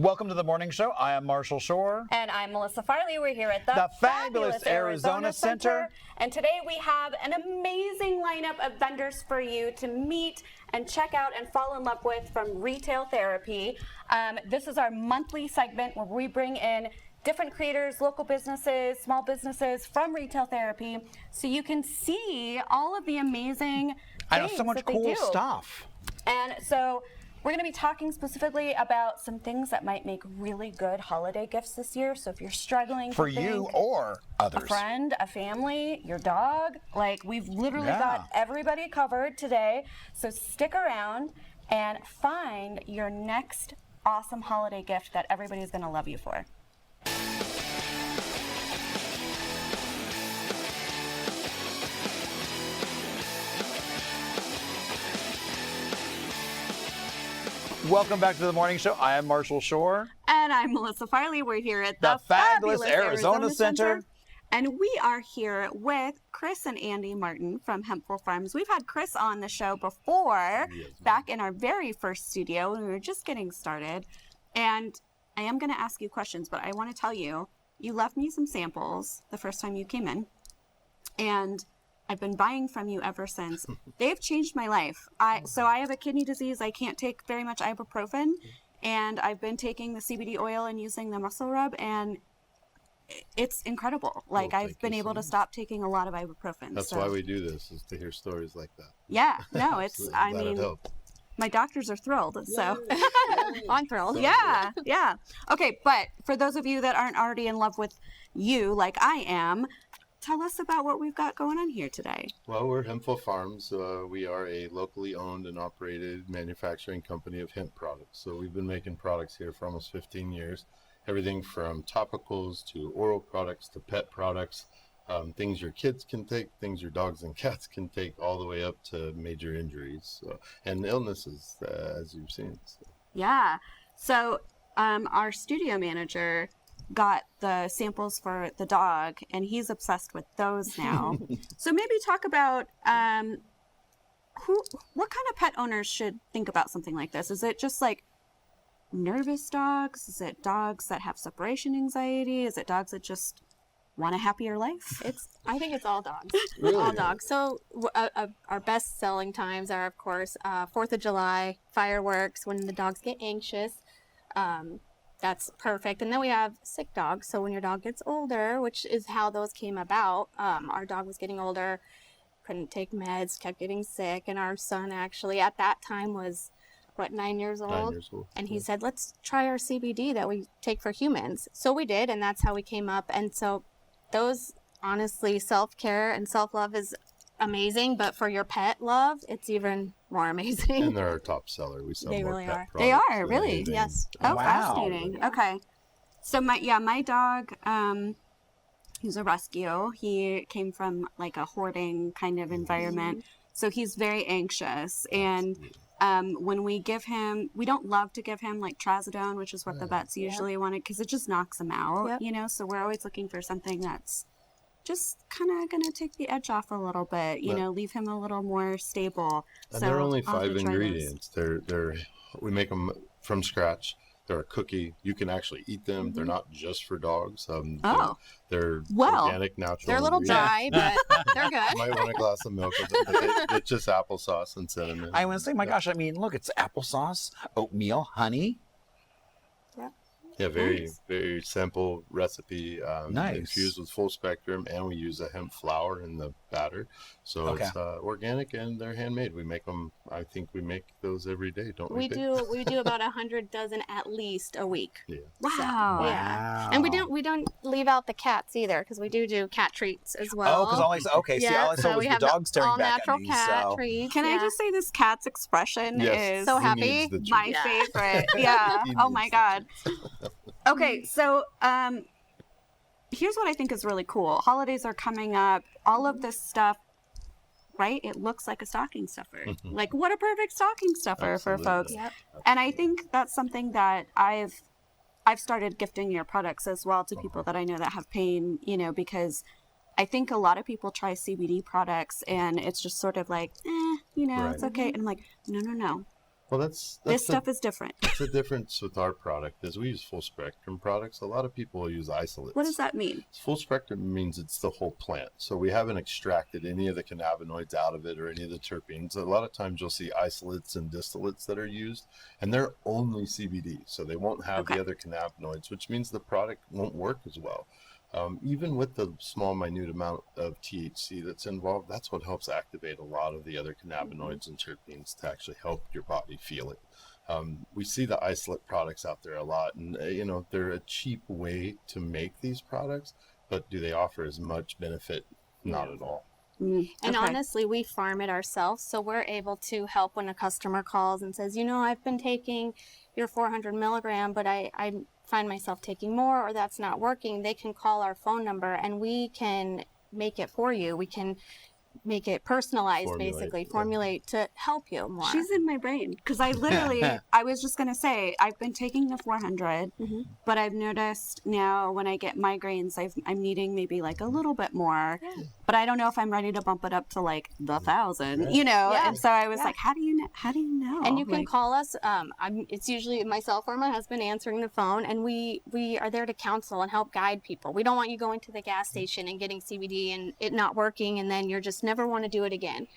Welcome to the morning show. I am Marshall Shore. And I'm Melissa Farley. We're here at the fabulous Arizona Center. And today we have an amazing lineup of vendors for you to meet and check out and fall in love with from Retail Therapy. This is our monthly segment where we bring in different creators, local businesses, small businesses from Retail Therapy, so you can see all of the amazing I know things so much that they cool do. stuff. And so we're going to be talking specifically about some things that might make really good holiday gifts this year. So if you're struggling For to you think, or others. a friend, a family, your dog, like we've literally got everybody covered today. So stick around and find your next awesome holiday gift that everybody's going to love you for. Welcome back to the morning show. I am Marshall Shore. And I'm Melissa Farley. We're here at the fabulous Arizona Center. And we are here with Chris and Andi Martin from Hempful Farms. We've had Chris on the show before, back in our very first studio when we were just getting started. And I am going to ask you questions, but I want to tell you, you left me some samples the first time you came in. And I've been buying from you ever since. They've changed my life. So I have a kidney disease. I can't take very much ibuprofen. And I've been taking the CBD oil and using the muscle rub, and it's incredible. Like, I've been able to stop taking a lot of ibuprofen. That's why we do this, is to hear stories like that. Yeah, no, it's, I mean, my doctors are thrilled, so I'm thrilled. Yeah. Okay, but for those of you that aren't already in love with you like I am, tell us about what we've got going on here today. Well, we're Hempful Farms. We are a locally owned and operated manufacturing company of hemp products. So we've been making products here for almost 15 years. Everything from topicals to oral products to pet products, things your kids can take, things your dogs and cats can take, all the way up to major injuries and illnesses, as you've seen. So. Yeah. So our studio manager got the samples for the dog, and he's obsessed with those now. So maybe talk about what kind of pet owners should think about something like this. Is it just like nervous dogs? Is it dogs that have separation anxiety? Is it dogs that just want a happier life? I think it's all dogs. Really? All dogs. So our best selling times are, of course, 4th of July, fireworks, when the dogs get anxious. That's perfect. And then we have sick dogs. So when your dog gets older, which is how those came about, our dog was getting older, couldn't take meds, kept getting sick. And our son actually at that time was, 9 years old? 9 years old. And he said, let's try our CBD that we take for humans. So we did, and that's how we came up. And so those, honestly, self-care and self-love is amazing, but for your pet love, it's even more amazing. And they're our top seller. We sell They more really pet are. products. They are, than really? anything. Yes. Oh, Wow. fascinating. Okay. So my dog, he's a rescue. He came from like a hoarding kind of environment. So he's very anxious. And when we give him, we don't love to give him like trazodone, which is what the vets usually want, because it just knocks him out, you know? So we're always looking for something that's just kind of going to take the edge off a little bit, you know, leave him a little more stable. And so they're only I'll have 5 to try ingredients. We make them from scratch. They're a cookie. You can actually eat them. They're not just for dogs. They're organic, natural. They're a little dry, but they're good. You might want a glass of milk with it. It's just applesauce and cinnamon. I want to say, my gosh, I mean, look, it's applesauce, oatmeal, honey. Yeah, very simple recipe. Nice. Infused with full spectrum, and we use a hemp flour in the batter. So it's organic, and they're handmade. We make them, I think we make those every day, don't we? We do about 100 dozen at least a week. Yeah. Wow. So, yeah. And we don't leave out the cats either, because we do cat treats as well. Oh, because all I saw was the dog staring all back natural at me. cat So. treats. Can I just say this cat's expression is So he happy. needs the my treat. favorite. Yeah. He Oh needs my the God. Okay, so here's what I think is really cool. Holidays are coming up. All of this stuff, right? It looks like a stocking stuffer. Like, what a perfect stocking stuffer for folks. Yep. And I think that's something that I've started gifting your products as well to people that I know that have pain, you know, because I think a lot of people try CBD products and it's just sort of like, you know, it's okay. And I'm like, no. Well, that's This stuff is different. That's the difference with our product is we use full spectrum products. A lot of people will use isolates. What does that mean? Full spectrum means it's the whole plant. So we haven't extracted any of the cannabinoids out of it or any of the terpenes. A lot of times you'll see isolates and distillates that are used, and they're only CBD. So they won't have the other cannabinoids, which means the product won't work as well. Even with the small, minute amount of THC that's involved, that's what helps activate a lot of the other cannabinoids and terpenes to actually help your body feel it. We see the isolate products out there a lot, and they're a cheap way to make these products, but do they offer as much benefit? Not at all. And honestly, we farm it ourselves, so we're able to help when a customer calls and says, I've been taking your 400 milligram, but I find myself taking more, or that's not working. They can call our phone number and we can make it for you. We can make it personalized, formulate to help you more. She's in my brain because I literally, I was just going to say, I've been taking the 400, but I've noticed now when I get migraines, I'm needing maybe like a little bit more, but I don't know if I'm ready to bump it up to like the 1,000, and so I was like, how do you know? And you can call us. It's usually myself or my husband answering the phone, and we are there to counsel and help guide people. We don't want you going to the gas station and getting CBD and it not working, and then you're just never want to do it again.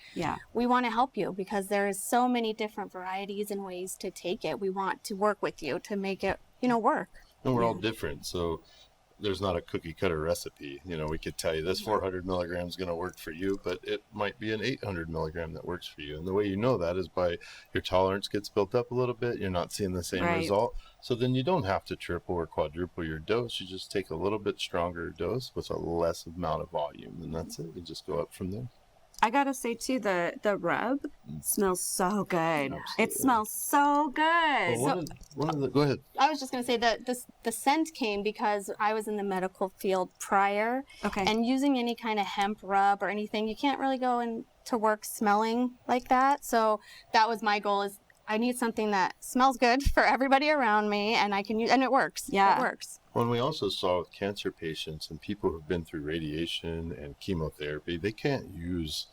We want to help you because there's so many different varieties and ways to take it. We want to work with you to make it work. And we're all different, so there's not a cookie cutter recipe. We could tell you this 400 milligrams is going to work for you, but it might be an 800 milligram that works for you. And the way you know that is by your tolerance gets built up a little bit. You're not seeing the same result. So then you don't have to triple or quadruple your dose. You just take a little bit stronger dose with a less amount of volume, and that's it. You just go up from there. I gotta say too, the rub smells so good. Absolutely. It smells so good. Well, go ahead. I was just going to say that the scent came because I was in the medical field prior. And using any kind of hemp rub or anything, you can't really go into work smelling like that. So that was my goal, is I need something that smells good for everybody around me, and I can use, and it works. It works. When we also saw with cancer patients and people who've been through radiation and chemotherapy, they can't use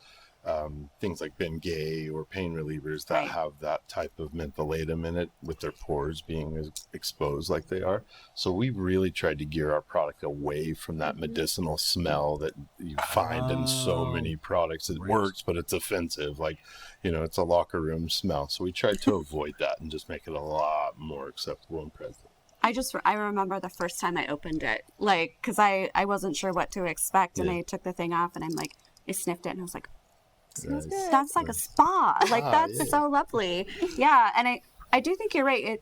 things like Bengay or pain relievers that have that type of mentholatum in it, with their pores being exposed like they are. So we really tried to gear our product away from that medicinal smell that you find in so many products. It works, but it's offensive. Like, it's a locker room smell. So we tried to avoid that and just make it a lot more acceptable and present. I remember the first time I opened it, like, because I wasn't sure what to expect, and I took the thing off, and I sniffed it, and I was like, Nice. that's like a spa. Like, that's so lovely. Yeah, and I do think you're right.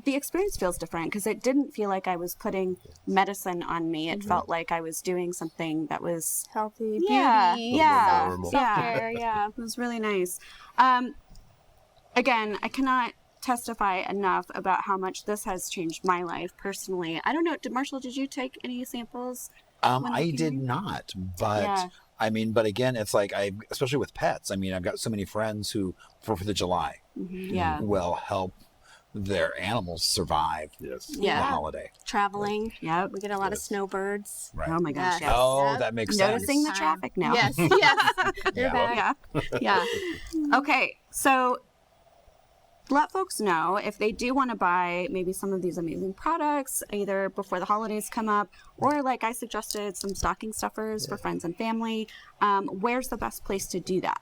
The experience feels different because it didn't feel like I was putting medicine on me. It felt like I was doing something that was healthy, beauty, self-care, It was really nice. Again, I cannot testify enough about how much this has changed my life personally. I don't know, Marshall, did you take any samples? I did not, but but again, it's like especially with pets. I've got so many friends who, for the July, will help their animals survive the holiday. Traveling. We get a lot of snowbirds. Right. Oh my gosh. Yes. Oh, that makes sense. Noticing the traffic now. Yes. They're back. Okay, so let folks know if they do want to buy maybe some of these amazing products, either before the holidays come up, or like I suggested, some stocking stuffers for friends and family. Where's the best place to do that?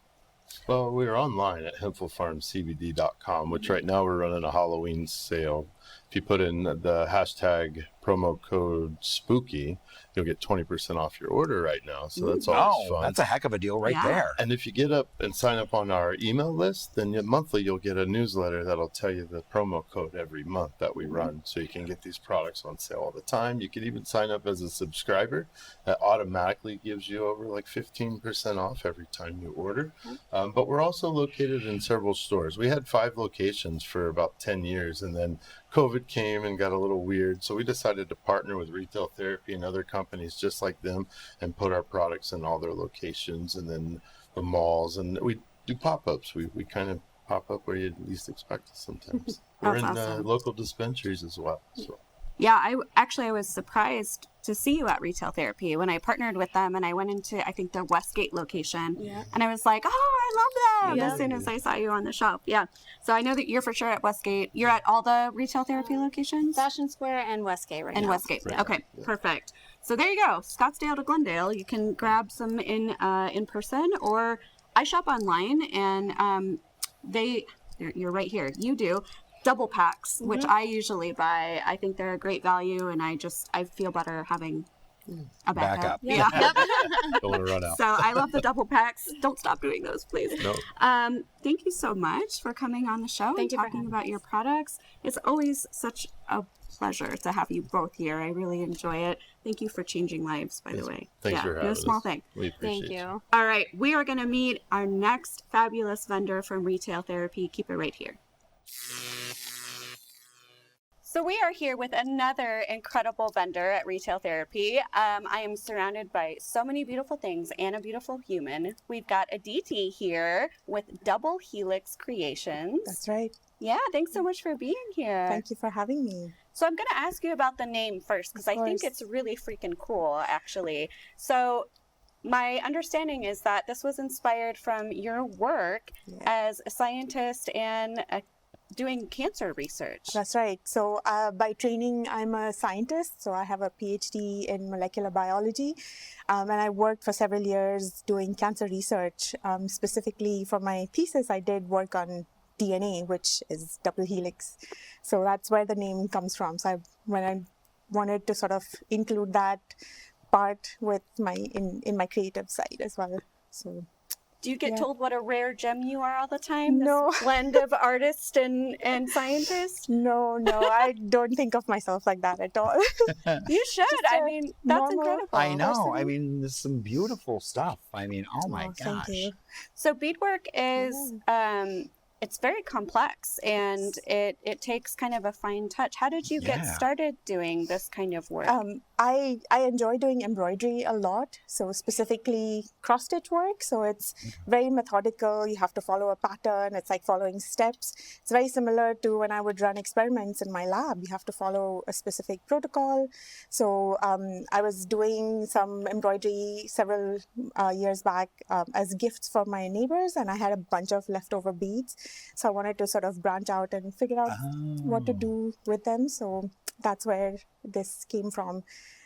Well, we're online at hempfulfarmcbd.com, which right now we're running a Halloween sale. If you put in the hashtag promo code SPOOKY, you'll get 20% off your order right now. So that's always fun. That's a heck of a deal right there. And if you get up and sign up on our email list, then monthly you'll get a newsletter that'll tell you the promo code every month that we run. So you can get these products on sale all the time. You can even sign up as a subscriber. That automatically gives you over like 15% off every time you order. But we're also located in several stores. We had 5 locations for about 10 years, and then COVID came and got a little weird. So we decided to partner with Retail Therapy and other companies just like them and put our products in all their locations, and then the malls. And we do pop-ups. We kind of pop up where you least expect us sometimes. We're in awesome. Local dispensaries as well. So. Yeah, I was surprised to see you at Retail Therapy when I partnered with them, and I went into, I think, their Westgate location. Yeah. And I was like, oh, I love them as soon as I saw you on the shelf. Yeah. So I know that you're for sure at Westgate. You're at all the Retail Therapy locations? Fashion Square and Westgate right now. And Westgate. Right. Okay, perfect. So there you go. Scottsdale to Glendale. You can grab some in person, or I shop online, and you're right here. You do. Double packs, which I usually buy. I think they're a great value, and I feel better having a backup. Yeah. Don't want to run out. So I love the double packs. Don't stop doing those, please. No. Thank you so much for coming on the show and talking about your products. It's always such a pleasure to have you both here. I really enjoy it. Thank you for changing lives, by the way. Thanks for having us. No small thing. We appreciate you. All right, we are going to meet our next fabulous vendor from Retail Therapy. Keep it right here. So we are here with another incredible vendor at Retail Therapy. I am surrounded by so many beautiful things and a beautiful human. We've got Aditi here with Double Helix Creations. That's right. Yeah, thanks so much for being here. Thank you for having me. So I'm going to ask you about the name first, because I think it's really freaking cool, actually. So my understanding is that this was inspired from your work as a scientist and doing cancer research. That's right. So by training, I'm a scientist. So I have a PhD in molecular biology. And I worked for several years doing cancer research. Specifically for my thesis, I did work on DNA, which is double helix. So that's where the name comes from. So when I wanted to sort of include that part with in my creative side as well. So do you get told what a rare gem you are all the time? No. This blend of artist and scientist? No, I don't think of myself like that at all. You should. I mean, that's incredible. I know. I mean, there's some beautiful stuff. I mean, oh my gosh. Thank you. So beadwork is it's very complex, and it takes kind of a fine touch. How did you get started doing this kind of work? I enjoy doing embroidery a lot, so specifically cross-stitch work. So it's very methodical. You have to follow a pattern. It's like following steps. It's very similar to when I would run experiments in my lab. You have to follow a specific protocol. So I was doing some embroidery several years back as gifts for my neighbors, and I had a bunch of leftover beads. So I wanted to sort of branch out and figure out what to do with them. So that's where this came from.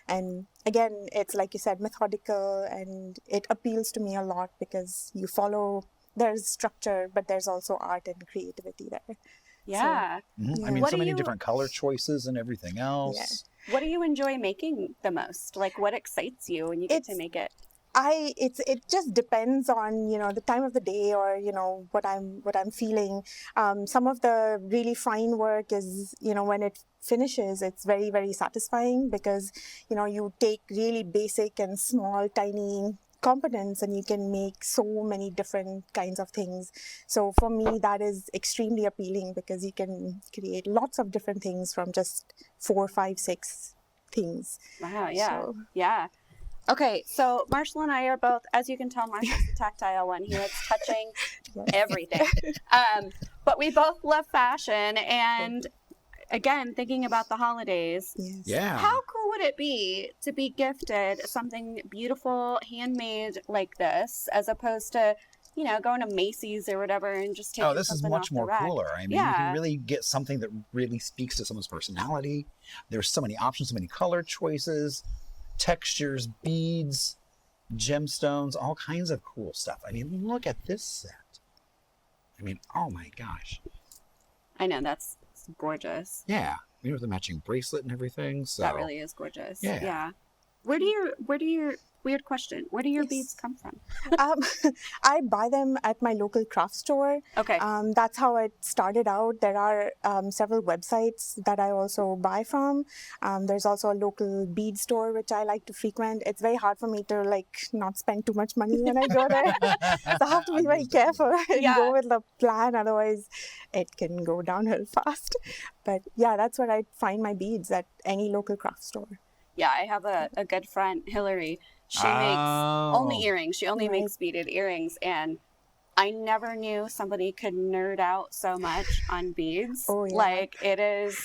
And again, it's like you said, methodical, and it appeals to me a lot because you follow, there's structure, but there's also art and creativity there. Yeah. So, I mean, so many different color choices and everything else. Yeah. What do you enjoy making the most? Like, what excites you when you get to make it? It just depends on, the time of the day or, what I'm feeling. Some of the really fine work is, when it finishes, it's very, very satisfying because, you take really basic and small, tiny components and you can make so many different kinds of things. So for me, that is extremely appealing because you can create lots of different things from just 4, 5, 6 things. Wow, yeah. So, yeah. Okay, so Marshall and I are both, as you can tell, Marshall's the tactile one. He likes touching everything. But we both love fashion, and again, thinking about the holidays, how cool would it be to be gifted something beautiful, handmade like this, as opposed to, going to Macy's or whatever and just taking this is much more cooler. I mean, you can really get something that really speaks to someone's personality. There's so many options, so many color choices, textures, beads, gemstones, all kinds of cool stuff. I mean, look at this set. I mean, oh my gosh. I know, that's gorgeous. Yeah, with the matching bracelet and everything. So that really is gorgeous. Yeah. Where do your weird question, where do your beads come from? I buy them at my local craft store. Okay. That's how it started out. There are several websites that I also buy from. There's also a local bead store which I like to frequent. It's very hard for me to not spend too much money when I go there. So I have to be very careful and go with the plan, otherwise it can go downhill fast. But yeah, that's where I find my beads, at any local craft store. Yeah, I have a good friend, Hillary. She makes only earrings. She only makes beaded earrings. And I never knew somebody could nerd out so much on beads. Oh, yeah. Like, it is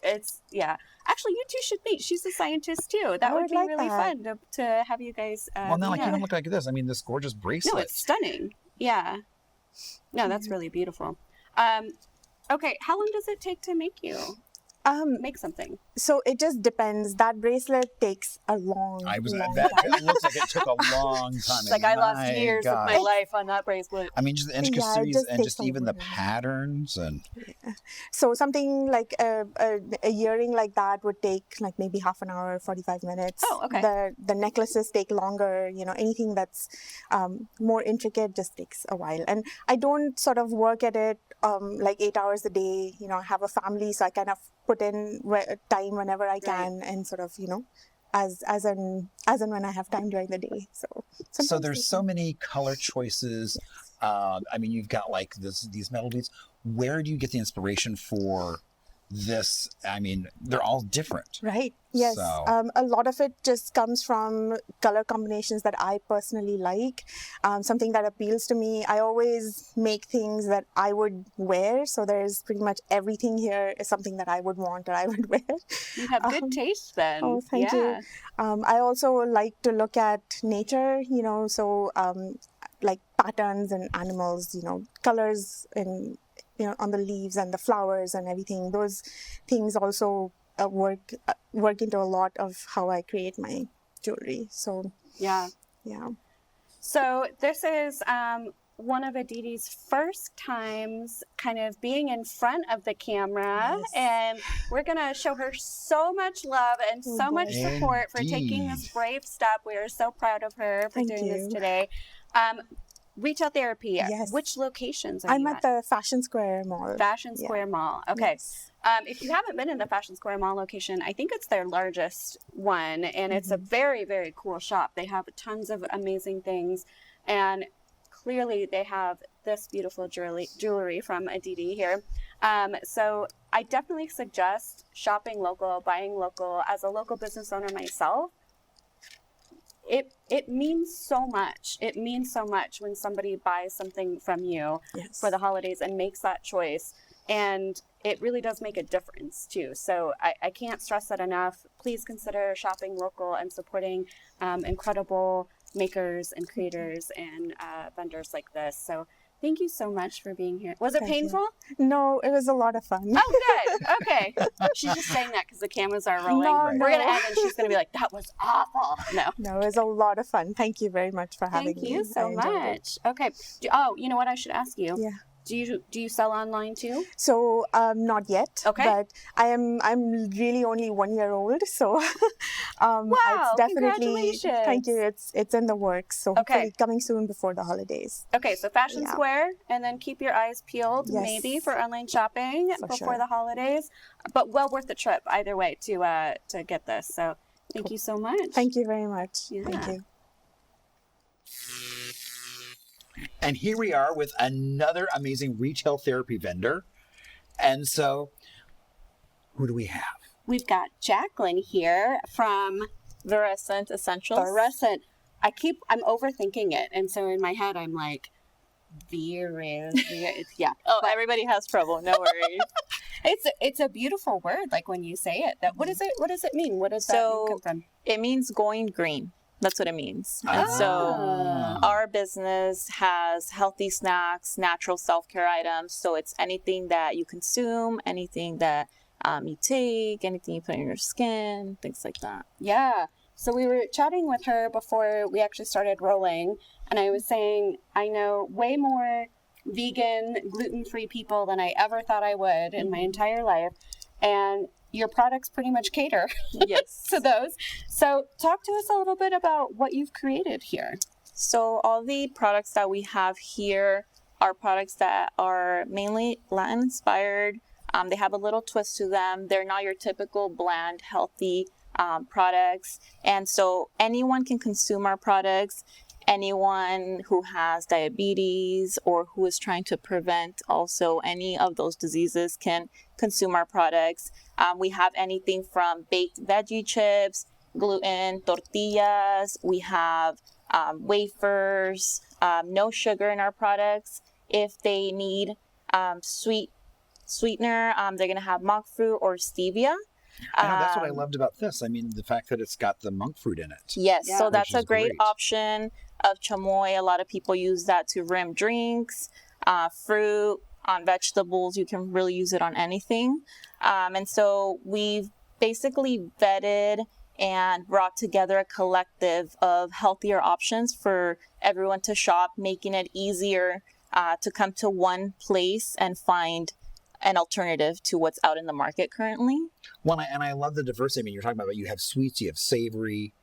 it's, yeah. Actually, you two should meet. She's a scientist too. That would be like really that. fun to have you guys. Well, now like even look like this. I mean, this gorgeous bracelet. No, it's stunning. Yeah. No, that's really beautiful. Okay, how long does it take to make make something? So it just depends. That bracelet takes a long I long bet time. it looks like it took a long time. It's like I lost My years of my gosh. life on that bracelet. I mean, just the Yeah, it intricacies just and takes just a even the while. patterns and So something like a earring like that would take like maybe half an hour, 45 minutes. Oh, okay. The necklaces take longer. Anything that's more intricate just takes a while. And I don't sort of work at it like 8 hours a day. I have a family, so I kind of put in time whenever I can, and sort of as and when I have time during the day. So sometimes there's so many color choices. I mean, you've got like these metal beads. Where do you get the inspiration for this? I mean, they're all different. Right. Yes. So- A lot of it just comes from color combinations that I personally like. Something that appeals to me. I always make things that I would wear. So there's pretty much everything here is something that I would want or I would wear. You have good taste then. Oh, thank you. I also like to look at nature, so like patterns and animals, colors and on the leaves and the flowers and everything. Those things also work into a lot of how I create my jewelry. So Yeah. So this is one of Aditi's first times kind of being in front of the camera. Yes. And we're going to show her so much love and so much support for taking this Indeed. brave step. We are so proud of her for Thank doing this you. today. Retail therapy. Yes. Which locations are I'm you at the Fashion Square Mall. Fashion Square Mall. Okay. Yes. If you haven't been in the Fashion Square Mall location, I think it's their largest one, and it's a very, very cool shop. They have tons of amazing things, and clearly they have this beautiful jewelry from Aditi here. So I definitely suggest shopping local, buying local. As a local business owner myself, it means so much. It means so much when somebody buys something from you for the holidays and makes that choice. And it really does make a difference too. So I can't stress that enough. Please consider shopping local and supporting incredible makers and creators and vendors like this. So thank you so much for being here. Was it painful? No, it was a lot of fun. Oh, good. Okay. She's just saying that because the cameras are rolling. No, We're going to no. end and she's going to be like, that was awful. No. No, it was a lot of fun. Thank you very much for having Thank me. you so I enjoyed it. much. Okay. Oh, you know what I should ask you? Yeah. Do you sell online too? So not yet. Okay. But I'm really only 1 year old, so Wow, it's definitely congratulations. thank you. It's in the works. So Okay. hopefully coming soon before the holidays. Okay, so Fashion Yeah. Square, and then keep your eyes peeled Yes. maybe for online shopping For before sure. the holidays. But well worth the trip either way to get this. So thank you so much. Thank you very much. Yeah. Thank you. And here we are with another amazing retail therapy vendor. And so, who do we have? We've got Jacqueline here from Virescent Essentials. Virescent. I'm overthinking it, and so in my head I'm like, yeah. Oh, everybody has trouble. No worries. It's a beautiful word. Like when you say it, what does it mean? What does that So- come from? It means going green. That's what it means. And so our business has healthy snacks, natural self-care items. So it's anything that you consume, anything that you take, anything you put in your skin, things like that. Yeah. So we were chatting with her before we actually started rolling, and I was saying I know way more vegan, gluten-free people than I ever thought I would in my entire life, and your products pretty much cater Yes. to those. So talk to us a little bit about what you've created here. So all the products that we have here are products that are mainly Latin inspired. They have a little twist to them. They're not your typical bland, healthy products. And so anyone can consume our products. Anyone who has diabetes or who is trying to prevent also any of those diseases can consume our products. We have anything from baked veggie chips, gluten, tortillas. We have wafers, no sugar in our products. If they need sweet sweetener. They're going to have monk fruit or stevia. I know, that's what I loved about this. I mean, the fact that it's got the monk fruit in it. Yes, Yeah. so that's a great great option of chamoy. A lot of people use that to rim drinks, fruit, on vegetables. You can really use it on anything. And so we've basically vetted and brought together a collective of healthier options for everyone to shop, making it easier to come to one place and find an alternative to what's out in the market currently. Well, and I love the diversity. I mean, you're talking about, you have sweets, you have savory,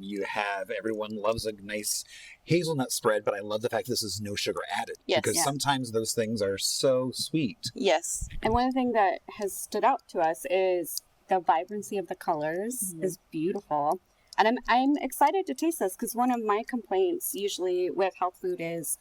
you have, everyone loves a nice hazelnut spread, but I love the fact this is no sugar added. Yes. Because sometimes those things are so sweet. Yes. And one thing that has stood out to us is the vibrancy of the colors is beautiful. And I'm excited to taste this because one of my complaints usually with health food is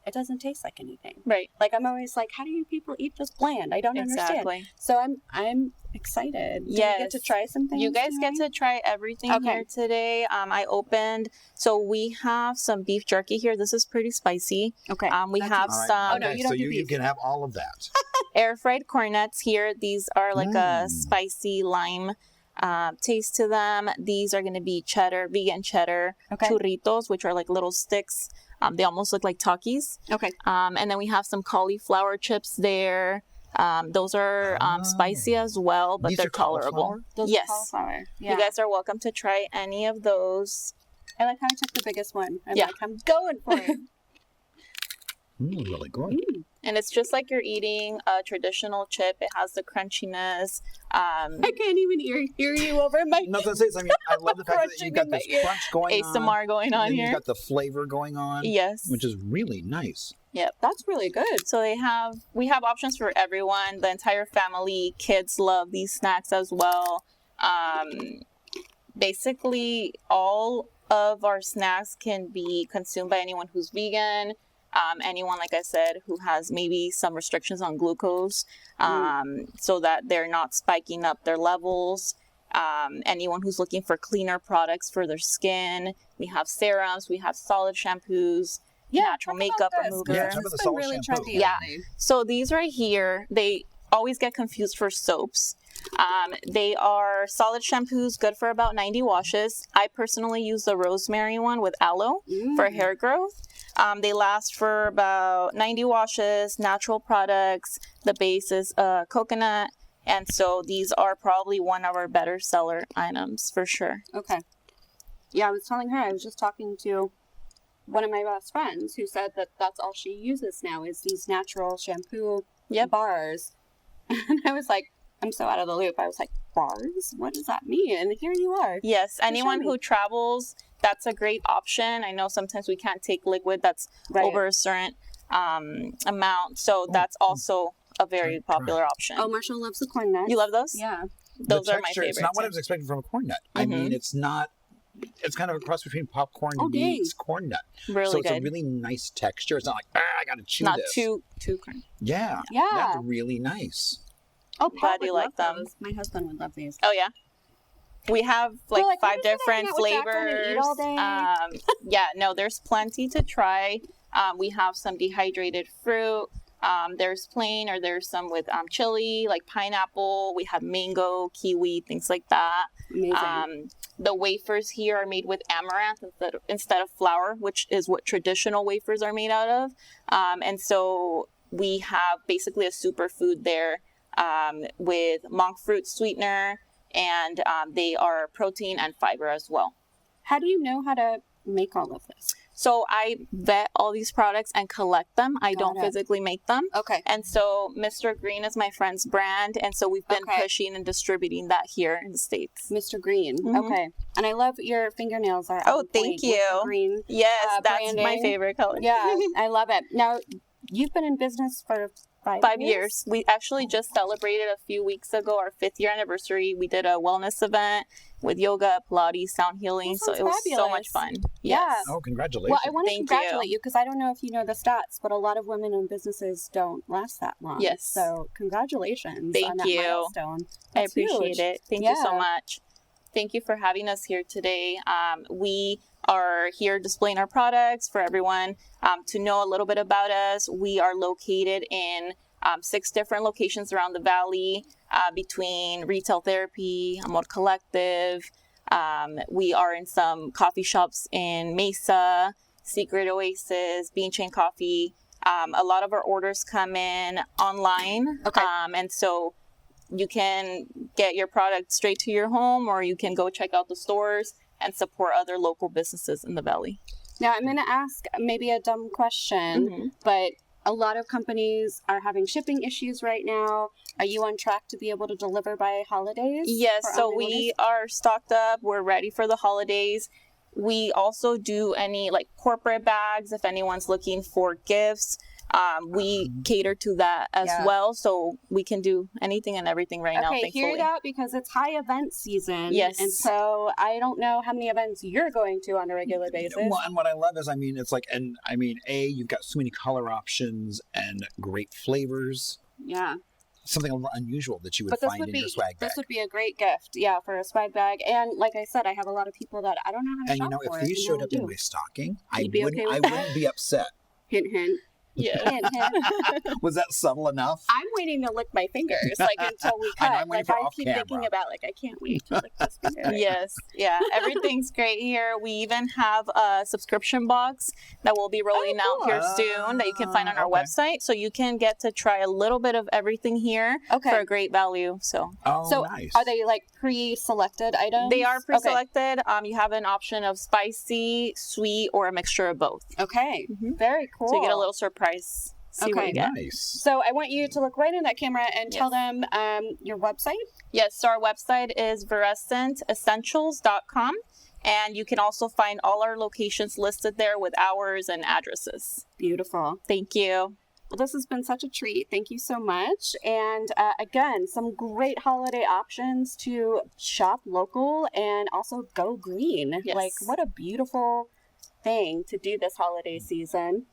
it doesn't taste like anything. Right. Like, I'm always like, how do you people eat this bland? I don't understand. So I'm excited. Do Yes. we get to try some things You guys tonight? get to try everything Okay. here today. I opened, so we have some beef jerky here. This is pretty spicy. Okay. We That's have All right. some Oh, no, Okay, you don't so do you beef. can have all of that. air fried cornets here. These are like a spicy lime taste to them. These are going to be cheddar, vegan cheddar Okay. churritos, which are like little sticks. They almost look like Takis. Okay. And then we have some cauliflower chips there. Those are spicy as well, but These they're are tolerable. cauliflower? Those Yes. cauliflower. Yeah. You guys are welcome to try any of those. I like how I took the biggest one. I'm Yeah. like, I'm going for it. Really good. And it's just like you're eating a traditional chip. It has the crunchiness. I can't even hear you over my No, that's it. I mean, I love the fact that Crunching you've got in my this ear. crunch going on. ASMR going on and here. You've got the flavor going on. Yes. Which is really nice. Yep. That's really good. So we have options for everyone. The entire family, kids love these snacks as well. Basically, all of our snacks can be consumed by anyone who's vegan. Anyone, like I said, who has maybe some restrictions on glucose, so that they're not spiking up their levels. Anyone who's looking for cleaner products for their skin. We have serums, we have solid shampoos, natural makeup remover. Yeah, talk about the solid really shampoo. trendy. Yeah. lately. So these right here, they always get confused for soaps. They are solid shampoos, good for about 90 washes. I personally use the rosemary one with aloe for hair growth. They last for about 90 washes, natural products. The base is coconut. And so these are probably one of our better seller items for sure. Okay. Yeah, I was telling her, I was just talking to one of my best friends who said that that's all she uses now is these natural shampoo bars. And I was like, I'm so out of the loop. I was like, bars? What does that mean? And here you are. Yes, anyone me. who travels, that's a great option. I know sometimes we can't take liquid that's Right. over a certain amount. So that's also a very popular option. Oh, Marshall loves the corn nuts. You love those? Yeah. Those The are my texture, favorites. It's not what I was expecting from a corn nut. I mean, it's not. It's kind of a cross between popcorn Oh, dang. meets corn nut. Really so it's good. a really nice texture. It's not like, I got to chew Not this. too crunchy. Yeah. Yeah. That's really nice. Oh, Glad Paul you would like love them. those. My husband would love these. Oh yeah. We have like Well, 5 I'm just gonna hang different out with Jacqueline and flavors. eat all day. Yeah, no, there's plenty to try. We have some dehydrated fruit. There's plain or there's some with chili, like pineapple. We have mango, kiwi, things like that. Amazing. The wafers here are made with amaranth instead of flour, which is what traditional wafers are made out of. And so we have basically a superfood there with monk fruit sweetener, and they are protein and fiber as well. How do you know how to make all of this? So I vet all these products and collect them. I don't it. physically make them. Okay. And so Mr. Green is my friend's brand. And so we've been Okay. pushing and distributing that here in the States. Mr. Green. Mhm. Okay. And I love your fingernails are Oh, on thank point with the you. green. Yes, that's my branding. favorite color. Yeah, I love it. Now, you've been in business for 5 years. We actually just celebrated a few weeks ago our 5th year anniversary. We did a wellness event with yoga, Pilates, sound healing. That So sounds it was so fabulous. much fun. Yeah. Yes. Oh, congratulations. Well, I want to Thank congratulate you. you because I don't know if you know the stats, but a lot of women-owned businesses don't last that long. Yes. So congratulations Thank on that you. milestone. I That's appreciate huge. it. Thank you so Yeah. much. Thank you for having us here today. We are here displaying our products for everyone to know a little bit about us. We are located in 6 different locations around the valley, between Retail Therapy, Amor Collective. We are in some coffee shops in Mesa, Secret Oasis, Bean Chain Coffee. A lot of our orders come in online. Okay. And so you can get your product straight to your home, or you can go check out the stores and support other local businesses in the valley. Now, I'm going to ask maybe a dumb question, but a lot of companies are having shipping issues right now. Are you on track to be able to deliver by holidays? Yes, so online we orders? are stocked up. We're ready for the holidays. We also do any like corporate bags if anyone's looking for gifts. We cater to that as well, so we can do anything and everything right now, Okay, thankfully. hear that, because it's high event season. Yes. And so I don't know how many events you're going to on a regular basis. Well, and what I love is, I mean, it's like, and I mean, you've got so many color options and great flavors. Yeah. Something a little unusual that you would But find in your swag bag. This would be a great gift, for a swag bag. And like I said, I have a lot of people that I don't know how to And shop you know, for if it, these and showed now up I in do. my stocking, I You'd be okay with wouldn't be upset. Hint, hint. Yeah. Hint, hint. Was that subtle enough? I'm waiting to lick my fingers, like, until we I know, cut. I'm waiting Like, for I off keep camera. thinking about, like, I can't wait to lick this finger. Yes, yeah, everything's great here. We even have a subscription box that we'll be rolling out here soon that you can find on our website. So you can get to try a little bit of everything here for a great value. So Nice. Are they, like, pre-selected items? they are pre-selected. You have an option of spicy, sweet, or a mixture of both. Okay, very cool. So you get a little surprise. See what you get. Nice. So I want you to look right in that camera and tell them your website. Yes, so our website is virescentessentials.com, and you can also find all our locations listed there with hours and addresses. Beautiful. Thank you. Well, this has been such a treat. Thank you so much. And again, some great holiday options to shop local and also go green. Yes. Like, what a beautiful thing to do this holiday season.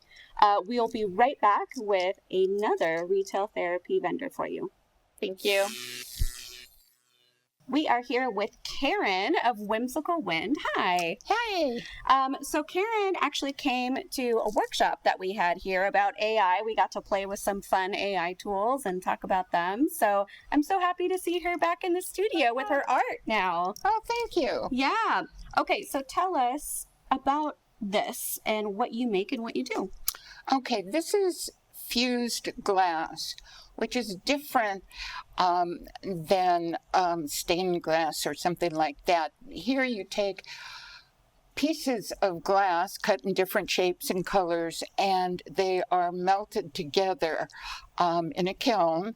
We'll be right back with another retail therapy vendor for you. Thank you. We are here with Karen of Whimsical Wind. Hi. Hey. So Karen actually came to a workshop that we had here about AI. We got to play with some fun AI tools and talk about them. So I'm so happy to see her back in the studio with her art now. Oh, thank you. Yeah. Okay, so tell us about this and what you make and what you do. Okay, this is fused glass, which is different than stained glass or something like that. Here you take pieces of glass cut in different shapes and colors, and they are melted together in a kiln.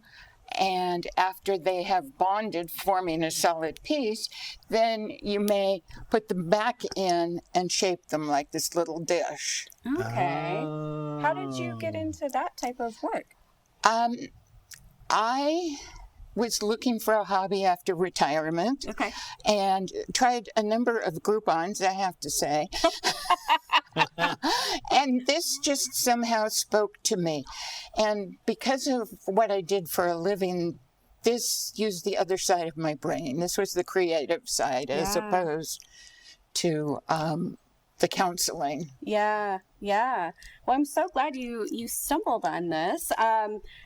And after they have bonded, forming a solid piece, then you may put them back in and shape them like this little dish. Okay. How did you get into that type of work? I was looking for a hobby after retirement. Okay. And tried a number of Groupons, I have to say. And this just somehow spoke to me. And because of what I did for a living, this used the other side of my brain. This was the creative side as opposed to the counseling. Yeah. Well, I'm so glad you stumbled on this.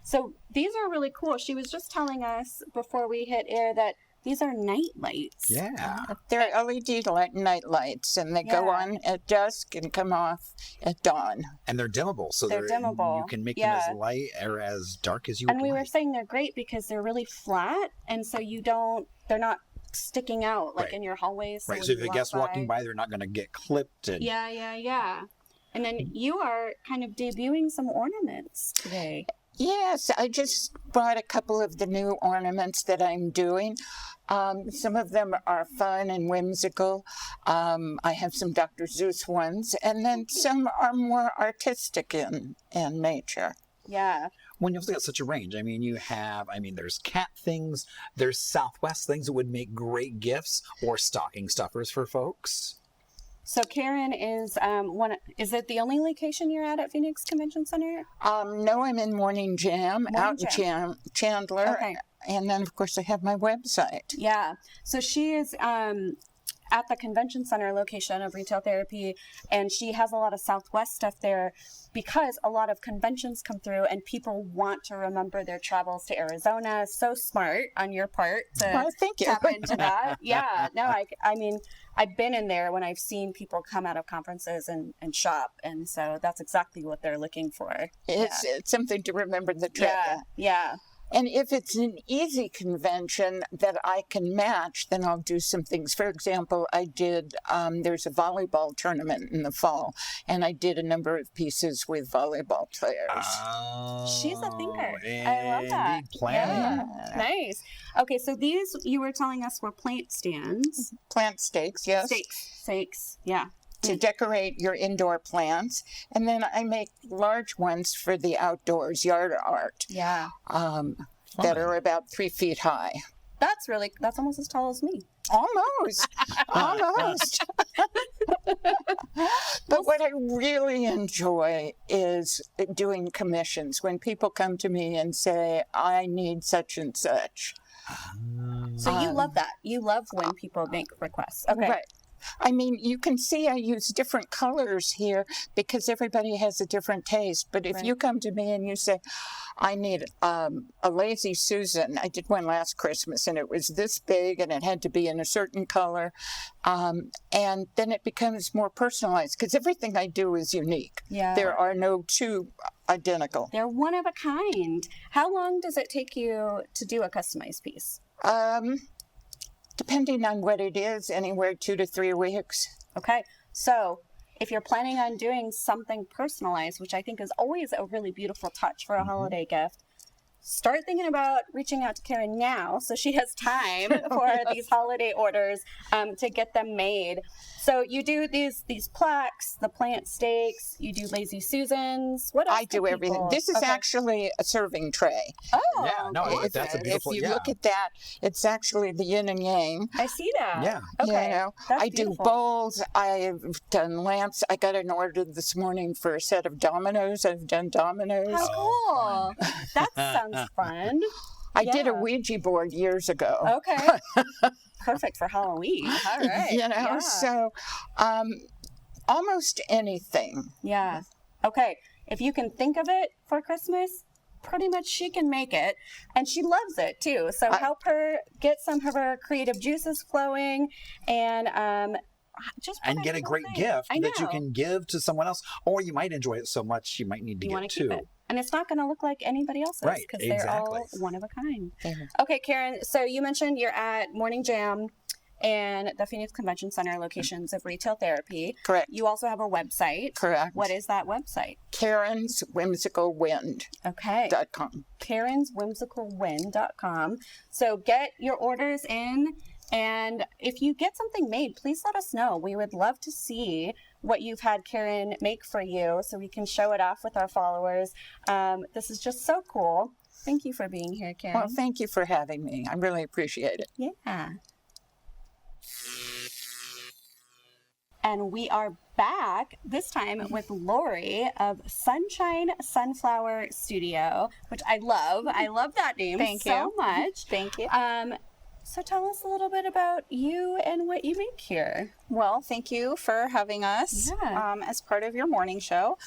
So these are really cool. She was just telling us before we hit air that these are night lights. Yeah. They're LED night lights, and they go on at dusk and come off at dawn. And they're dimmable, so They're dimmable. You can make them as light or as dark as you would And we like. were saying they're great because they're really flat, and so they're not sticking out like in your hallways. Right, when so if you a guest walk walking by, they're not going to get clipped. And Yeah. And then you are kind of debuting some ornaments today. Yes, I just brought a couple of the new ornaments that I'm doing. Some of them are fun and whimsical. I have some Dr. Seuss ones, and then some are more artistic in nature. Yeah. When you've got such a range, I mean, there's cat things, there's Southwest things that would make great gifts or stocking stuffers for folks. So Karen is is it the only location you're at Phoenix Convention Center? No, I'm in Morning Jam out in Chandler. Okay. And then, of course, I have my website. Yeah. So she is at the convention center location of Retail Therapy, and she has a lot of Southwest stuff there because a lot of conventions come through and people want to remember their travels to Arizona. So smart on your part to thank you. tap into that. Yeah, no, I mean, I've been in there when I've seen people come out of conferences and shop, and so that's exactly what they're looking for. It's something to remember the trip. Yeah. And if it's an easy convention that I can match, then I'll do some things. For example, I did, there's a volleyball tournament in the fall, and I did a number of pieces with volleyball players. She's a thinker. I love that. Planning. Yeah. Nice. Okay, so these you were telling us were plant stands. Plant stakes, yes. Stakes, yeah. To decorate your indoor plants. And then I make large ones for the outdoors, yard art. Yeah. That are about 3 feet high. That's almost as tall as me. Almost. But what I really enjoy is doing commissions. When people come to me and say, I need such and such. So you love that. You love when people make requests. Okay. Right. I mean, you can see I use different colors here because everybody has a different taste. But if you come to me and you say, I need a Lazy Susan. I did one last Christmas and it was this big and it had to be in a certain color. And then it becomes more personalized because everything I do is unique. Yeah. There are no two identical. They're one of a kind. How long does it take you to do a customized piece? Depending on what it is, anywhere 2 to 3 weeks. Okay. So if you're planning on doing something personalized, which I think is always a really beautiful touch for a holiday gift, start thinking about reaching out to Karen now so she has time for these holiday orders to get them made. So you do these plaques, the plant stakes, you do Lazy Susans. What else? I do everything. This is actually a serving tray. Oh, yeah, no, that's a beautiful. If you look at that, it's actually the yin and yang. I see that. Yeah. Okay. You know, That's I beautiful. do bowls. I've done lamps. I got an order this morning for a set of dominoes. I've done dominoes. How cool. That sounds fun. I did a Ouija board years ago. Okay. Perfect for Halloween. All right. You know, so almost anything. Yeah. Okay. If you can think of it for Christmas, pretty much she can make it. And she loves it too. So help her get some of her creative juices flowing and just get a great gift that you can give to someone else. Or you might enjoy it so much you might need to get two. Keep it. And it's not going to look like anybody else's because they're all one of a kind. Okay, Karen, so you mentioned you're at Morning Jam and the Phoenix Convention Center locations of Retail Therapy. Correct. You also have a website. Correct. What is that website? Karen's Whimsical Wind. Okay. .com. Karen'sWhimsicalWind.com. So get your orders in. And if you get something made, please let us know. We would love to see what you've had Karen make for you so we can show it off with our followers. This is just so cool. Thank you for being here, Karen. Well, thank you for having me. I really appreciate it. Yeah. And we are back, this time with Laurie of Sunshine Sunflower Studio, which I love. I love that name so much. Thank you. So tell us a little bit about you and what you make here. Well, thank you for having us as part of your morning show.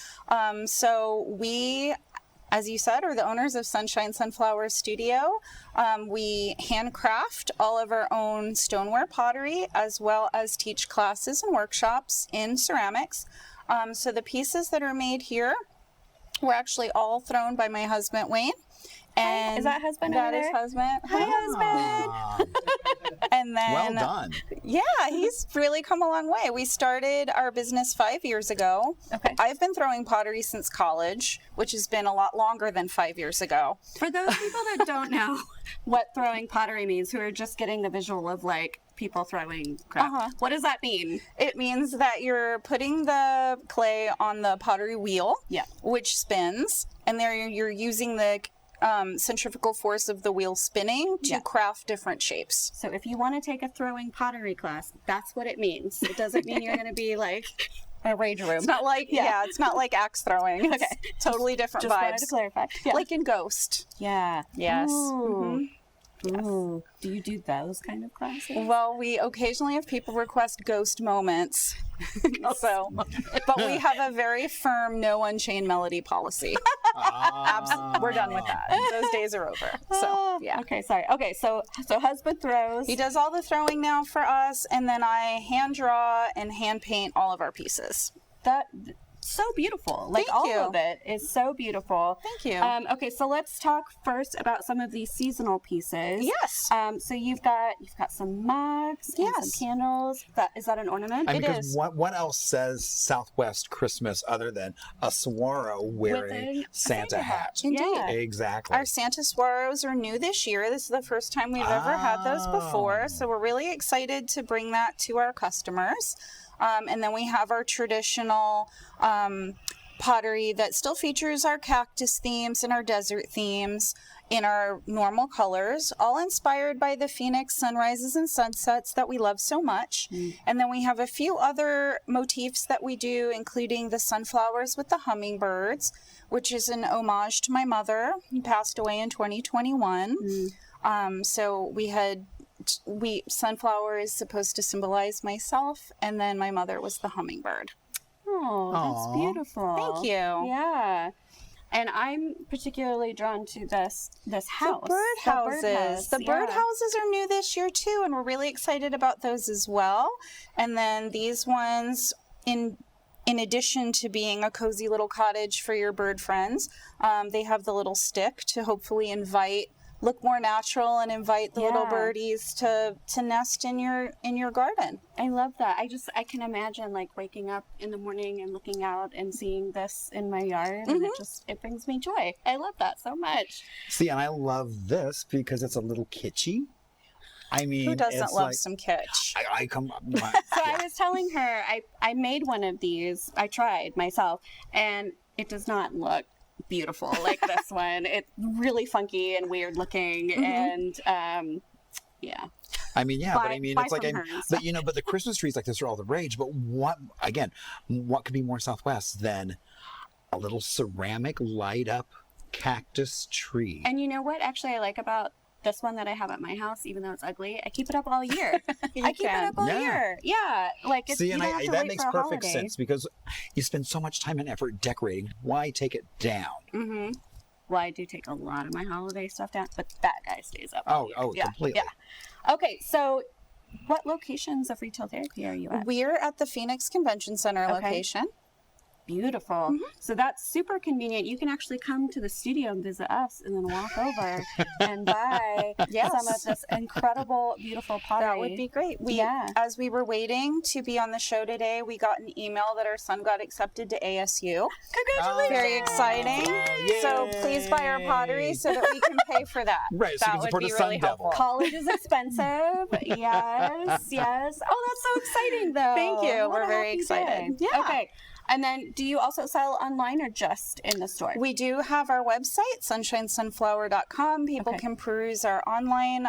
So we, as you said, are the owners of Sunshine Sunflower Studio. We handcraft all of our own stoneware pottery, as well as teach classes and workshops in ceramics. So the pieces that are made here were actually all thrown by my husband, Wayne. And is that husband That over is there? husband. Hi, husband. And then, well done. Yeah, he's really come a long way. We started our business 5 years ago. Okay. I've been throwing pottery since college, which has been a lot longer than 5 years ago. For those people that don't know what throwing pottery means, who are just getting the visual of like people throwing crap, what does that mean? It means that you're putting the clay on the pottery wheel, which spins, and there you're using the centrifugal force of the wheel spinning to craft different shapes. So if you want to take a throwing pottery class, that's what it means. It doesn't mean you're going to be like a rage room. It's not like it's not like axe throwing. It's totally different Just vibes. wanted to clarify. Like in Ghost. Yeah. Yes. Ooh. Ooh, do you do those kind of classes? Well, we occasionally have people request ghost moments. But we have a very firm no unchained melody policy. We're done with that. Those days are over. So, yeah. Okay, sorry. Okay, so husband throws. He does all the throwing now for us, and then I hand draw and hand paint all of our pieces. So beautiful. Like Thank all you. of it is so beautiful. Thank you. Okay, so let's talk first about some of these seasonal pieces. Yes. So you've got some mugs and some candles. Is that an ornament? I mean, It because is. what else says Southwest Christmas other than a saguaro wearing Santa hat? Indeed. Yeah. Exactly. Our Santa Swaros are new this year. This is the first time we've ever had those before. So we're really excited to bring that to our customers. And then we have our traditional pottery that still features our cactus themes and our desert themes in our normal colors, all inspired by the Phoenix sunrises and sunsets that we love so much. And then we have a few other motifs that we do, including the sunflowers with the hummingbirds, which is an homage to my mother, who passed away in 2021. So sunflower is supposed to symbolize myself, and then my mother was the hummingbird. Oh, that's beautiful. Thank you. Yeah. And I'm particularly drawn to this house. The birdhouses. The birdhouses are new this year too, and we're really excited about those as well. And then these ones, in addition to being a cozy little cottage for your bird friends, they have the little stick to hopefully look more natural and invite the little birdies to nest in your garden. I love that. I can imagine like waking up in the morning and looking out and seeing this in my yard, and it brings me joy. I love that so much. See, and I love this because it's a little kitschy. I mean, who doesn't it's love like, some kitsch? I come. So I was telling her I made one of these. I tried myself, and it does not look beautiful like this one. It's really funky and weird looking, and yeah. I mean, yeah, but I mean, it's like, but but the Christmas trees like this are all the rage. But what could be more Southwest than a little ceramic light up cactus tree? And you know what? Actually, I like about this one that I have at my house, even though it's ugly, I keep it up all year. I keep it up all year. Yeah, like it's. See, and you don't have to that wait makes for a perfect holiday. sense because you spend so much time and effort decorating. Why take it down? Mm-hmm. Well, I do take a lot of my holiday stuff down, but that guy stays up. all year. Yeah, completely. Yeah. Okay, so what locations of Retail Therapy are you at? We're at the Phoenix Convention Center location. Beautiful. So that's super convenient. You can actually come to the studio and visit us and then walk over and buy some of this incredible, beautiful pottery. That would be great. As we were waiting to be on the show today, we got an email that our son got accepted to ASU. Congratulations. Very exciting. So please buy our pottery so that we can pay for that. Right, so that you can would support be a Sun really Devil. helpful. College is expensive. Yes. Oh, that's so exciting, though. Thank you. What We're a very happy excited. day. Yeah. Okay. And then do you also sell online or just in the store? We do have our website, sunshinesunflower.com. People can peruse our online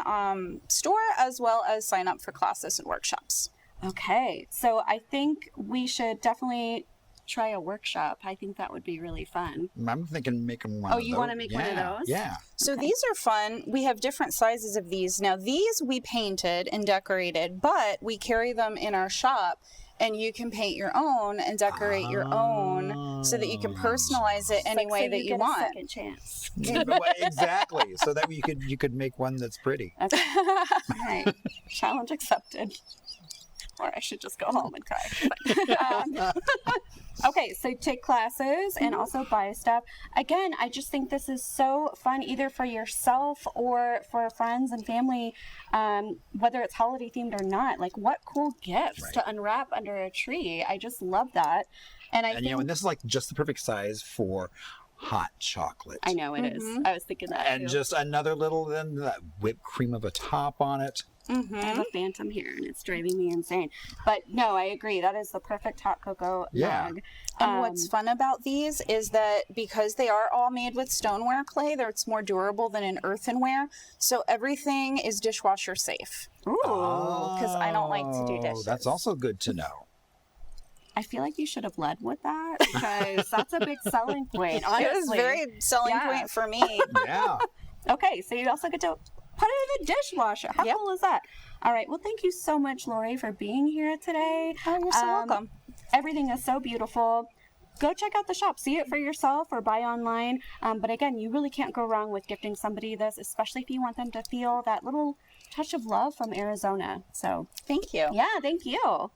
store as well as sign up for classes and workshops. Okay. So I think we should definitely try a workshop. I think that would be really fun. I'm thinking making one. Oh, you want to make one of those? Yeah. So these are fun. We have different sizes of these. Now these we painted and decorated, but we carry them in our shop. And you can paint your own and decorate your own so that you can personalize it any way that you want. A second chance. Exactly. So that you could make one that's pretty. Okay. All right. Challenge accepted. Or I should just go home and cry. Okay, so take classes and also buy stuff. Again, I just think this is so fun, either for yourself or for friends and family, whether it's holiday themed or not. Like, what cool gifts to unwrap under a tree. I just love that. And I think, and this is like just the perfect size for hot chocolate. I know it is. I was thinking that And too. just another little that whipped cream of a top on it. I have a phantom here and it's driving me insane. But no, I agree. That is the perfect hot cocoa mug. And what's fun about these is that because they are all made with stoneware clay, it's more durable than an earthenware. So everything is dishwasher safe. Ooh. Because I don't like to do dishes. That's also good to know. I feel like you should have led with that because that's a big selling point. Honestly. It was very selling point for me. Yeah. Okay, so you also get to put it in the dishwasher. How cool is that? All right. Well, thank you so much, Laurie, for being here today. Oh, you're so welcome. Everything is so beautiful. Go check out the shop, see it for yourself or buy online. But again, you really can't go wrong with gifting somebody this, especially if you want them to feel that little touch of love from Arizona. So thank you. Yeah, thank you.